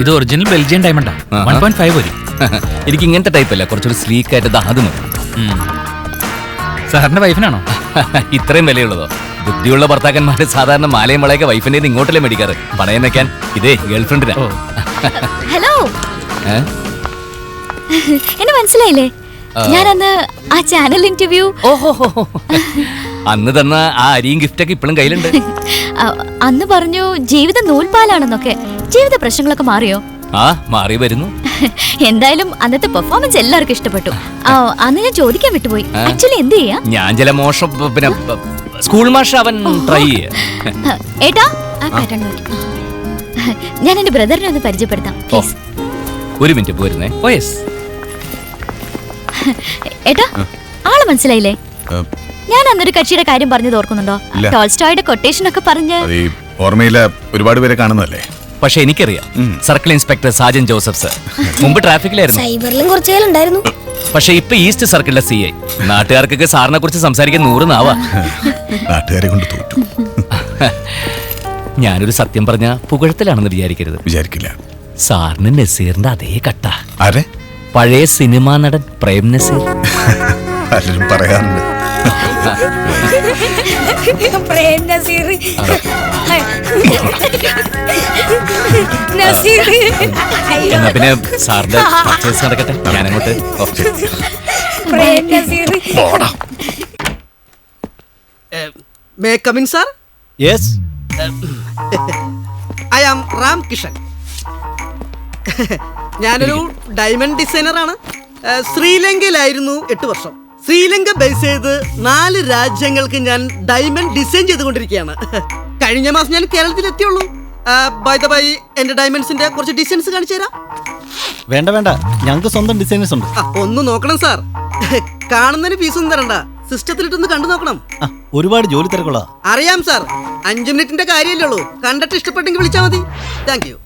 ഇത് ഒറിജിനൽ ബെൽജിയൻ ഡയമണ്ടാ. 1.5 വരും. എനിക്ക് ഇങ്ങനത്തെ ടൈപ്പ് അല്ല, കുറച്ചൊരു സ്ലീക്ക് ആയിട്ട് അത് മതി. സാറിന്റെ വൈഫിനാണോ? ഇത്രയും വിലയുള്ളതോ? ബുദ്ധിയുള്ള ഭർത്താക്കന്മാര് സാധാരണ മാലയും വളയൊക്കെ വൈഫിന്റെ ഇങ്ങോട്ടല്ലേ മേടിക്കാറ്. പണയം വെക്കാൻ ഇതേ ഗേൾഫ്രണ്ടിനാ. ഹലോ, എന്നെ മനസ്സിലായില്ലേ? ഞാൻ അന്ന് ആ ചാനൽ ഇന്റർവ്യൂ. അന്ന് തന്ന ആ അരിയും ഗിഫ്റ്റൊക്കെ ഇപ്പോഴും കയ്യിലുണ്ട്. അന്ന് പറഞ്ഞു ജീവിതം നൂൽപാലാണെന്നൊക്കെ. ജീവിത പ്രശ്നങ്ങളൊക്കെ മാറിയോ? ആ, മാറി വരുന്നു. എന്തായാലും അന്നത്തെ പെർഫോമൻസ് എല്ലാവർക്കും ഇഷ്ടപ്പെട്ടു. അന്ന് ഞാൻ ചോദിക്കാൻ വിട്ടുപോയി, ആക്ച്വലി എന്ത് ചെയ്യാ? ഞാൻ ചില മോശം പിന്നെ സ്കൂൾ മാഷ അവൻ ട്രൈ ചെയ്യ. ഏട്ടാ, ഞാൻ എന്റെ ബ്രദറിനെ ഒന്ന് പരിചയപ്പെടുത്താം. ഒരു മിനിറ്റ് പോരുന്നേ. ഏട്ടാ, ആള് മനസ്സിലായില്ലേ? ഞാൻ അന്നൊരു കക്ഷിയുടെ കാര്യം പറഞ്ഞത് ഓർക്കുന്നുണ്ടോ? ടോൾസ്റ്റോയുടെ കൊട്ടേഷൻ ഒക്കെ പറഞ്ഞ്. ഓർമ്മയില്ല, ഒരുപാട് പേരെ കാണുന്നല്ലേ. പക്ഷെ എനിക്കറിയാം, circle inspector Sajan Joseph sir മുമ്പ് ട്രാഫിക്കിലായിരുന്നു. സൈബറിലും കുറച്ചുണ്ടായിരുന്നു. പക്ഷെ ഇപ്പൊ ഈസ്റ്റ് സർക്കിളിലെ CI. നാട്ടുകാർക്കൊക്കെ സാറിനെ കുറിച്ച് സംസാരിക്കാൻ 100 നാവാ. നാട്ടുകാരെ കൊണ്ട് തോറ്റു. ഞാനൊരു സത്യം പറഞ്ഞ പുകഴത്തിലാണെന്ന് വിചാരിക്കരുത്. വിചാരിക്കില്ല. സാറിന് നസീറിന്റെ അതേ കട്ട. ആരെ? പഴയ സിനിമാ നടൻ പ്രേം നസീർ. പലരും പറയാറുണ്ട്. പ്രേം നസീർ നസീർ എന്നാ പിന്നെ സാറിന്റെ പർച്ചേസ് നടക്കട്ടെ, ഞാനങ്ങോട്ട്. Prem Nazir. May come in sir? Yes. I am Ram Kishan. ഞാനൊരു ഡയമണ്ട് ഡിസൈനറാണ്. ശ്രീലങ്കയിലായിരുന്നു 8 വർഷം. ശ്രീലങ്ക ബേസ് ചെയ്ത് 4 രാജ്യങ്ങൾക്ക് ഞാൻ ഡയമണ്ട് ഡിസൈൻ ചെയ്തുകൊണ്ടിരിക്കുകയാണ്. കഴിഞ്ഞ മാസം ഞാൻ കേരളത്തിലെത്തിയുള്ളൂ. ബൈ ദ ബൈ, എന്റെ ഡയമണ്ട്സിന്റെ കുറച്ച് ഡിസൈൻസ് കാണിച്ചു തരാം. വേണ്ട വേണ്ട, ഞങ്ങൾക്ക് സ്വന്തം ഡിസൈനേഴ്സ് ഉണ്ട്. ഒന്ന് നോക്കണം സാർ. കാണുന്നതിന് ഫീസൊന്നും തരണ്ട, സിസ്റ്റത്തിലിട്ടൊന്ന് കണ്ടു നോക്കണം. ഒരുപാട് ജോലി തിരക്കുള്ള. അറിയാം സാർ, 5 മിനിറ്റിന്റെ കാര്യമല്ലേ ഉള്ളൂ. കണ്ടിട്ട് ഇഷ്ടപ്പെട്ടെങ്കിൽ വിളിച്ചാൽ മതി. Thank you.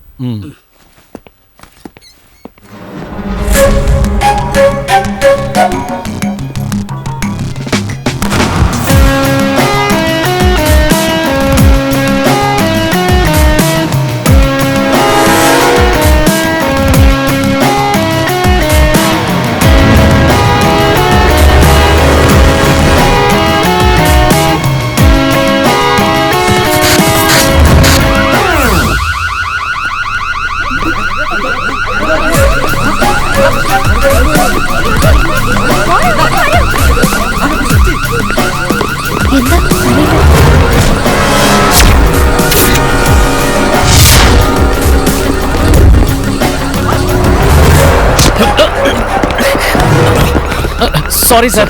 സോറി സാർ,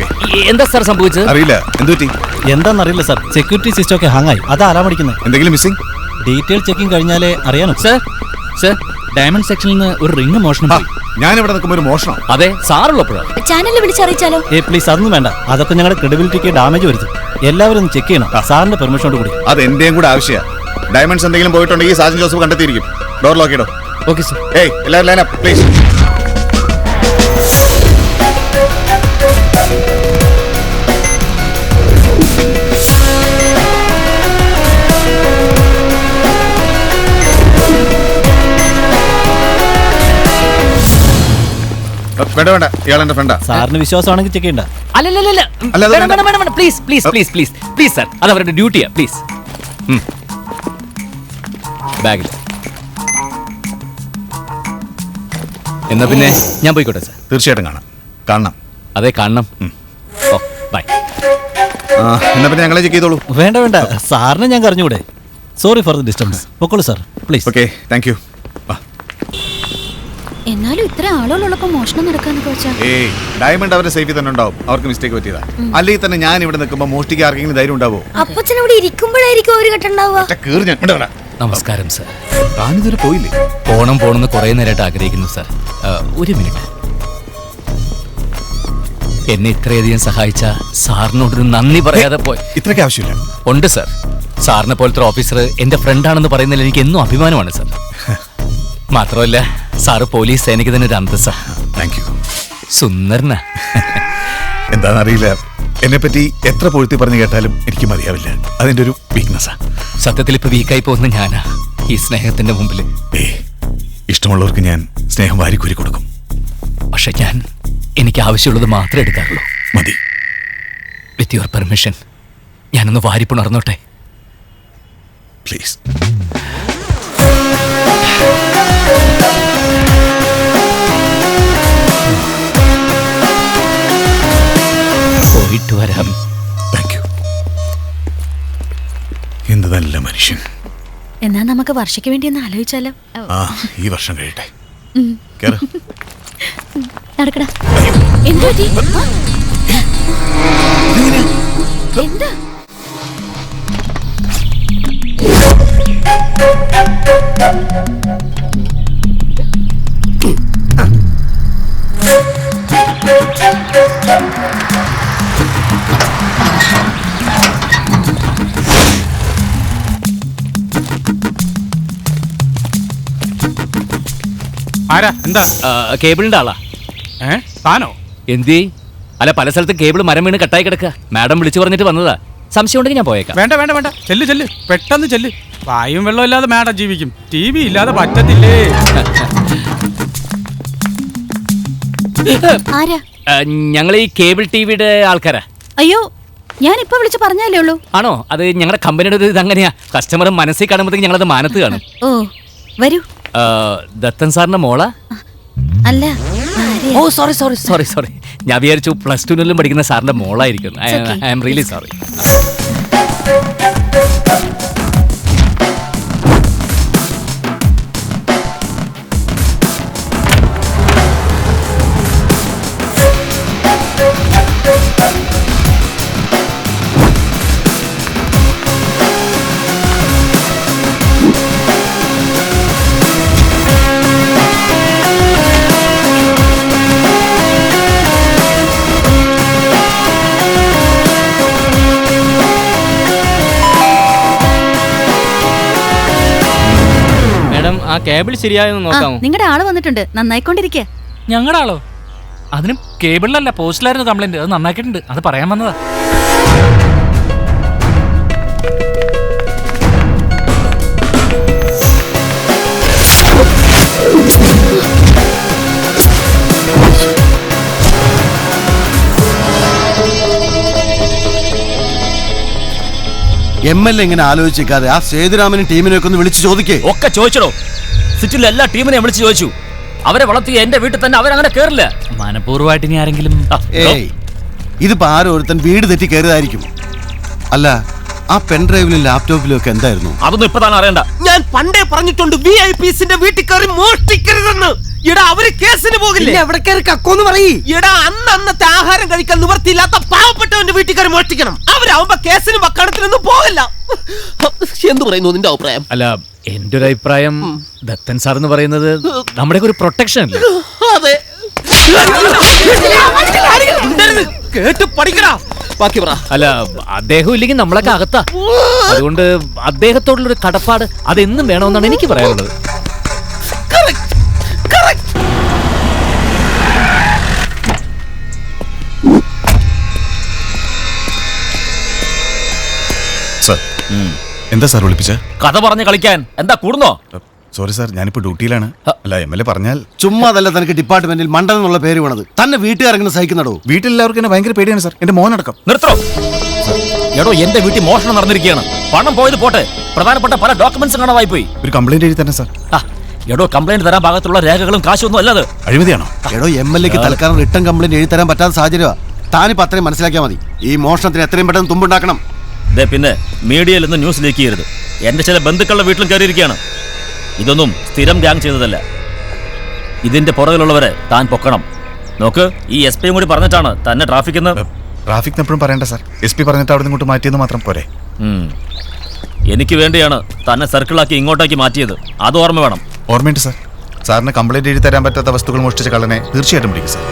എന്താ സാർ സംഭവിച്ചത്? അറിയില്ല, എന്തുപറ്റി? എന്താണെന്നറിയില്ല സാർ, സെക്യൂരിറ്റി സിസ്റ്റം ഒക്കെ ഹാങ് ആയി. അതാ അലാം അടിക്കുന്നത്. എന്തെങ്കിലും മിസ്സിംഗ്? ഡീറ്റെയിൽ ചെക്കിംഗ് കഴിഞ്ഞാലേ അറിയാനോ. സർ ഡയമണ്ട് സെക്ഷനിൽ നിന്ന് ഒരു റിംഗ് മോഷണം പോയി. ഞാൻ ഇവിടെ നിൽക്കുമ്പോൾ ഒരു മോഷണം? അതെ, സാറുള്ളപ്പോഴാണ്. ചാനലിൽ വിളിച്ചറിയിച്ചാലോ? പ്ലീസ്, അതൊന്നും വേണ്ട. അതൊക്കെ ഞങ്ങളുടെ ക്രെഡിബിലിറ്റിക്ക് ഡാമേജ് വരുത്തും. എല്ലാവരും ഒന്ന് ചെക്ക് ചെയ്യണം, സാറിന്റെ പെർമിഷനോട് കൂടി. അത് എന്റെയും കൂടെ ആവശ്യമാണ്. ഡയമണ്ട്സ് എന്തെങ്കിലും പോയിട്ടുണ്ടെങ്കിൽ സാജൻ ജോസഫ് കണ്ടെത്തിയിരിക്കും. ഡോർ ലോക്ക് ചെയ്തോ. Okay sir. ഏയ്, എല്ലാവരും ലൈൻ അപ്പ് പ്ലീസ്. വേണ്ട വേണ്ട, ഇയാൾ എന്റെ ഫ്രണ്ടാ. സാറിന് വിശ്വാസമാണെങ്കിൽ ചെക്ക് ചെയ്യണ്ട. അല്ലല്ല, please please please please please sir, അത് അവരുടെ ഡ്യൂട്ടിയാ. പ്ലീസ്. ബാഗിൽ. എന്നാ പിന്നെ ഞാൻ പോയിക്കോട്ടെ സാർ? തീർച്ചയായിട്ടും കാണണം. അതെ, കാണണം. ഓ, ബൈ. എന്നാ പിന്നെ ഞങ്ങളെ ചെക്ക് ചെയ്തോളൂ. വേണ്ട വേണ്ട, സാറിനെ ഞാൻ അറിഞ്ഞൂടെ. Sorry for the disturbance. പൊക്കോളൂ sir, please. Okay, thank you. എന്നാലും ഇത്ര ആളുകളുള്ളപ്പോ മോഷണം നടക്കാന്നൊക്കെ വെച്ചാ ഏയ്, ഡയമണ്ട് അവരുടെ സേഫിൽ തന്നെ ഉണ്ടാവും. അവർക്ക് മിസ്റ്റേക്ക് പറ്റിയതാ. അല്ലെങ്കിൽ തന്നെ ഞാൻ ഇവിടെ നിൽക്കുമ്പോൾ മോഷ്ടിക്ക് ആർക്കെങ്കിലും ധൈര്യം ഉണ്ടാവോ? അപ്പച്ചനോട് ഇരിക്കുമ്പോഴായിരിക്കും ഒരു കെട്ടുണ്ടാവുക. നമസ്കാരം സാർ. താനിതുവരെ പോയില്ലേ? പോണെന്ന് കുറേ നേരമായിട്ട് ആഗ്രഹിക്കുന്നു സാർ. ഒരു മിനിറ്റ്. എന്നെ ഇത്രയധികം സഹായിച്ച സാറിനോടൊരു നന്ദി പറയാതെ പോയി. ഇത്രയ്ക്ക് ആവശ്യമില്ല. ഉണ്ട് സാർ. സാറിനെ പോലത്തെ ഓഫീസർ എന്റെ ഫ്രണ്ടാണെന്ന് പറയുന്നതിൽ എനിക്ക് എന്നും അഭിമാനമാണ് സാർ. മാത്രമല്ല, സാറ് പോലീസ് സേനയ്ക്ക് തന്നെ ഒരു അന്തസ്സാ. Thank you. സുന്ദരനാ. എന്താണെന്നറിയില്ല, എന്നെ പറ്റി എത്ര പൊഴുത്തി പറഞ്ഞു കേട്ടാലും എനിക്ക് മതിയാവില്ല. അതിന്റെ ഒരു വീക്ക്നെസ്സാ. സത്യത്തിൽ ഇപ്പൊ വീക്കായി പോകുന്ന ഞാനാ ഈ സ്നേഹത്തിന്റെ മുമ്പിൽ. ഇഷ്ടമുള്ളവർക്ക് ഞാൻ സ്നേഹം വാരിക്കൂരി കൊടുക്കും. പക്ഷെ ഞാൻ എനിക്ക് ആവശ്യമുള്ളത് മാത്രമേ എടുക്കാറുള്ളൂ. മതി. വിത്ത് യുവർ പെർമിഷൻ ഞാനൊന്ന് വാരിപ്പുണർന്നോട്ടെ? പ്ലീസ്. പോയിട്ട് വരാം. Thank you. എന്ത് നല്ല മനുഷ്യൻ. എന്നാ നമുക്ക് വർഷയ്ക്ക് വേണ്ടി ഒന്ന് ആലോചിച്ചാലോ? ഈ വർഷം കഴിയട്ടെ. കേറ്. നടക്കടാ. എന്താ എന്താ? ആരാ? എന്താ? കേബിളിന്റെ ആളാ. താനോ? എന്തി? അല്ല, പല സ്ഥലത്ത് കേബിൾ മരം വീണ് കട്ടായി കിടക്കുക. മാഡം വിളിച്ചു പറഞ്ഞിട്ട് വന്നതാ. സംശയം ഉണ്ടെങ്കിൽ ഞാൻ പോയേക്കാം. വേണ്ട വേണ്ട വേണ്ട, ചെല്ല് പെട്ടെന്ന് ചെല്ല്. വായും വെള്ളം ഇല്ലാതെ മാഡം ജീവിക്കും, TV ഇല്ലാതെ പറ്റത്തില്ലേ? ആരാ? ഞങ്ങൾ ഈ കേബിൾ ടിവിയുടെ ആൾക്കാരാ. അയ്യോ, ഞാൻ ഇപ്പൊ വിളിച്ച് പറഞ്ഞാലേ ഉള്ളൂ. ആണോ? അത് ഞങ്ങളുടെ കമ്പനിയുടെ ഒരു ഇത് അങ്ങനെയാ. കസ്റ്റമർ മനസ്സിൽ കാണുമ്പോഴത്തേക്ക് ഞങ്ങളത് മാനത്ത് കാണും. ഓ വരൂ. ദത്തൻ സാറിന്റെ മോളാ? അല്ല. Oh sorry sorry sorry sorry. ഞാൻ വിചാരിച്ചു +2 പഠിക്കുന്ന സാറിന്റെ മോളായിരിക്കും. I am really sorry. ആ കേബിൾ ശരിയായെന്ന് നോക്കാമോ? നിങ്ങളുടെ ആള് വന്നിട്ടുണ്ട്, നന്നായിക്കൊണ്ടിരിക്കുക. ഞങ്ങളുടെ ആളോ? അതിന് കേബിളിലല്ല പോസ്റ്റിലായിരുന്നു കംപ്ലൈന്റ്. അത് നന്നാക്കിയിട്ടുണ്ട്. അത് പറയാൻ വന്നതാ. MLA ഇങ്ങനെ ആലോചിക്കാതെ ആ സേതുരാമനും ടീമിനെ ഒന്ന് വിളിച്ചു ചോദിക്കേ. ഒക്കെ ചോദിച്ചോ. സിറ്റിയിലെ എല്ലാ ടീമിനെയും വിളിച്ചു ചോദിച്ചു. അവരെ വളർത്തിയ എന്റെ വീട്ടിൽ തന്നെ അവരങ്ങനെ കേറില്ല. മനഃപൂർവ്വമായിട്ട് ഇനി ആരെങ്കിലും ഏയ് ഇതിപ്പോ ആരോ ഒരുത്തൻ വീട് തെറ്റി കയറിയതായിരിക്കും. അല്ല, ആ പെൻഡ്രൈവിലും ലാപ്ടോപ്പിലും ഒക്കെ എന്തായിരുന്നു? അതൊന്നും ഇപ്പൊ താൻ അറിയണ്ട. ഞാൻ പണ്ടേ പറഞ്ഞിട്ടുണ്ട് VIPസിന്റെ വീട്ടിൽ കയറി മോഷ്ടിക്കരുതെന്ന്. എടാ അവര് കേസിന് പോകില്ലേ? എവിടെ കയറി കക്കോന്ന് പറയ്. എടാ അന്നത്തെ ആഹാരം കഴിക്കാൻ നിവർത്തിയില്ലാത്ത പാവപ്പെട്ടവന്റെ വീട്ടിൽ കയറി മോഷ്ടിക്കണം. അവരാവുമ്പോ കേസിനും വക്കാണത്തിനൊന്നും പോകില്ല. എന്ത് പറയുന്നു നിന്റെ അഭിപ്രായം? അല്ല, എന്റെ ഒരു അഭിപ്രായം ദത്തൻ സാർ എന്ന് പറയുന്നത് നമ്മുടെ ഒരു പ്രൊട്ടക്ഷൻ അല്ലേ? അതെ. കേട്ട് പഠിക്കടാ. ബാക്കി പറ. അല്ല, അദ്ദേഹം ഇല്ലെങ്കിൽ നമ്മളൊക്കെ അകത്താ. അതുകൊണ്ട് അദ്ദേഹത്തോടുള്ള ഒരു കടപ്പാട് അതെന്നും വേണമെന്നാണ് എനിക്ക് പറയാനുള്ളത്. എന്താ സാർ വിളിപ്പിച്ച? കഥ പറഞ്ഞ് കളിക്കാൻ എന്താ കൂടുന്നോ? സോറി സാർ, ഞാനിപ്പോ ഡ്യൂട്ടിയിലാണ്. അല്ല, MLA പറഞ്ഞാൽ. ചുമ്മാതല്ല തനിക്ക് ഡിപ്പാർട്ട്മെന്റിൽ മണ്ടൻ എന്നുള്ള പേര് വീണത്. തന്നെ വീട്ടുകാരെങ്ങനെ സഹിക്കുന്നടോ? വീട്ടിലെല്ലാവർക്കും എന്നെ ഭയങ്കര പേടിയാണ് സാർ, എന്റെ മോനടക്കം. നിർത്തോ. എടോ, എന്റെ വീട്ടിൽ മോഷണം നടന്നിരിക്കുകയാണ്. പണം പോയത് പോട്ടെ, പ്രധാനപ്പെട്ട പല ഡോക്യുമെന്റ്സും കാണാതായി പോയി. ഒരു കംപ്ലൈന്റ് എഴുതി തന്നെ സാർ. എടോ, കംപ്ലൈന്റ് തരാൻ ഭാഗത്തുള്ള രേഖകളും കാശൊന്നും അല്ലാതെ. അഴിമതിയാണോ? എടോ, MLAക്ക് തൽക്കാലം റിട്ടേൺ കംപ്ലൈന്റ് എഴുതി തരാൻ പറ്റാത്ത സാഹചര്യമാണ്. താനിപ്പോ അത്രയും മനസ്സിലാക്കിയാൽ മതി. ഈ മോഷണത്തിന് എത്രയും പെട്ടെന്ന് തുമ്പുണ്ടാക്കണം. പിന്നെ മീഡിയയിൽ നിന്ന് ന്യൂസ് ലീക്ക് ചെയ്യരുത്. എന്റെ ചില ബന്ധുക്കളുടെ വീട്ടിലും കയറിയിരിക്കുകയാണ്. ഇതൊന്നും സ്ഥിരം ഗ്യാങ് ചെയ്തതല്ല. ഇതിന്റെ പുറകിലുള്ളവരെ താൻ പൊക്കണം. നോക്ക്, ഈ SP കൂടി പറഞ്ഞിട്ടാണ് തന്നെ ട്രാഫിക് എപ്പോഴും പറയണ്ട സാർ. SP പറഞ്ഞിട്ട് അവിടെ ഇങ്ങോട്ട് മാറ്റിയെന്ന് മാത്രം പോരെ. എനിക്ക് വേണ്ടിയാണ് തന്നെ സർക്കിളാക്കി ഇങ്ങോട്ടേക്ക് മാറ്റിയത്. അത് ഓർമ്മ വേണം. ഓർമ്മയുണ്ട് സാർ. സാറിന് കംപ്ലൈന്റ് എഴുതി തരാൻ പറ്റാത്ത വസ്തുക്കൾ മോഷ്ടിച്ച കള്ളനെ തീർച്ചയായിട്ടും പിടിക്കും സാർ.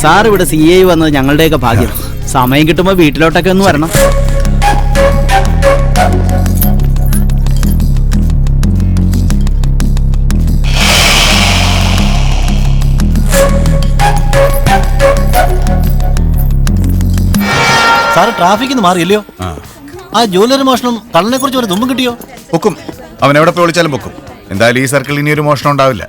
സാർ ഇവിടെ CI വന്നത് ഞങ്ങളുടെയൊക്കെ ഭാഗ്യം. സമയം കിട്ടുമ്പോ വീട്ടിലോട്ടൊക്കെ ഒന്ന് വരണം. സാറ് ട്രാഫിക്കിന്ന് മാറിയല്ലയോ? ആ ജ്വല്ലറി മോഷണം കള്ളനെ കുറിച്ച് ഒരു തുമ്പും കിട്ടിയോ? പൊക്കും. അവൻ എവിടെ പോയി വിളിച്ചാലും പൊക്കും. എന്തായാലും ഈ സർക്കിളിൽ ഇനി ഒരു മോഷണം ഉണ്ടാവില്ല.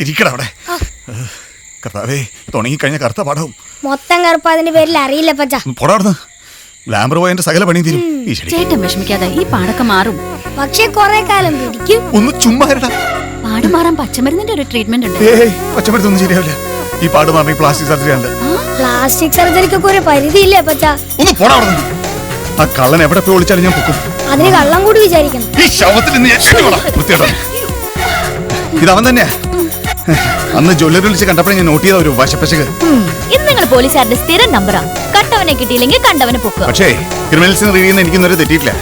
ഇരിക്കട അവിടെ. കർത്താവേ, തുടങ്ങിക്കഴിഞ്ഞ കറുത്ത പാടവും മൊത്തം കറുപ്പ് അതിന്റെ പേരിൽ അറിയില്ല പച്ച. പൊടാർന്ന് ലാമ്പർ പോയ സകല പണി തീരും. ചേട്ടൻ വിഷമിക്കാതെ, ഈ പാടൊക്കെ മാറും. പക്ഷെ കൊറേ കാലം പിടിക്കും. ഒന്ന് ചുമ്മാ പാടുമാറാൻ പച്ചമരുന്നിന്റെ ഒരു ട്രീറ്റ്മെന്റ് ഉണ്ട്. ഏയ് പച്ചമരുന്നൊന്നും ശരിയാവില്ല. ഈ പാട് മാറി പ്ലാസ്റ്റിക് സർജറി ആണ്. പ്ലാസ്റ്റിക് സർജറിക്കൊക്കെ ഒരു പരിധിയില്ലേ അപ്പച്ച? ഒന്ന് പോടാ അവിടെ നിന്ന്. ആ കള്ളൻ എവിടെ പോയി വിളിച്ചാലും ഞാൻ പൊക്കും. അതിന് കള്ളം കൂടി വിചാരിക്കണം. ഈ ശവത്തിൽ നിന്ന് ഞാൻ ശരിയോടാ വൃത്തിയോടാ. ഇതവൻ തന്നെയാ. അന്ന് ജ്വല്ലറി വിളിച്ച് കണ്ടപ്പോഴേ ഞാൻ നോട്ട് ചെയ്ത ഒരു വശപ്പശക്ക്. ഇത് നിങ്ങൾ പോലീസുകാരുടെ സ്ഥിരം നമ്പറാ. കട്ടവനെ കിട്ടിയില്ലെങ്കിൽ കണ്ടവനെ പൊക്കുക. പക്ഷേ ക്രിമിനൽസിന് റീഡ് ചെയ്യുന്ന എനിക്കൊന്നും തെറ്റിയിട്ടില്ല.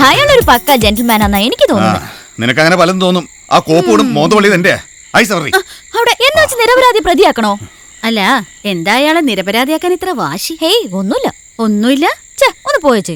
അയാളൊരു പക്ക ജെന്റിൽമാൻ ആണെന്നാ എനിക്ക് തോന്നുന്നു. നിനക്ക് അങ്ങനെ പലതും തോന്നും. ആ കോപ്പോടും മോന്തവള്ളി എന്റെ അവിടെ എന്ന് വെച്ച് നിരപരാധി പ്രതിയാക്കണോ? അല്ല, എന്താ അയാളെ നിരപരാധിയാക്കാൻ ഇത്ര വാശി? ഹേയ്, ഒന്നുമില്ല. ഒന്നുമില്ല. ഒന്ന് പോയച്ചേ.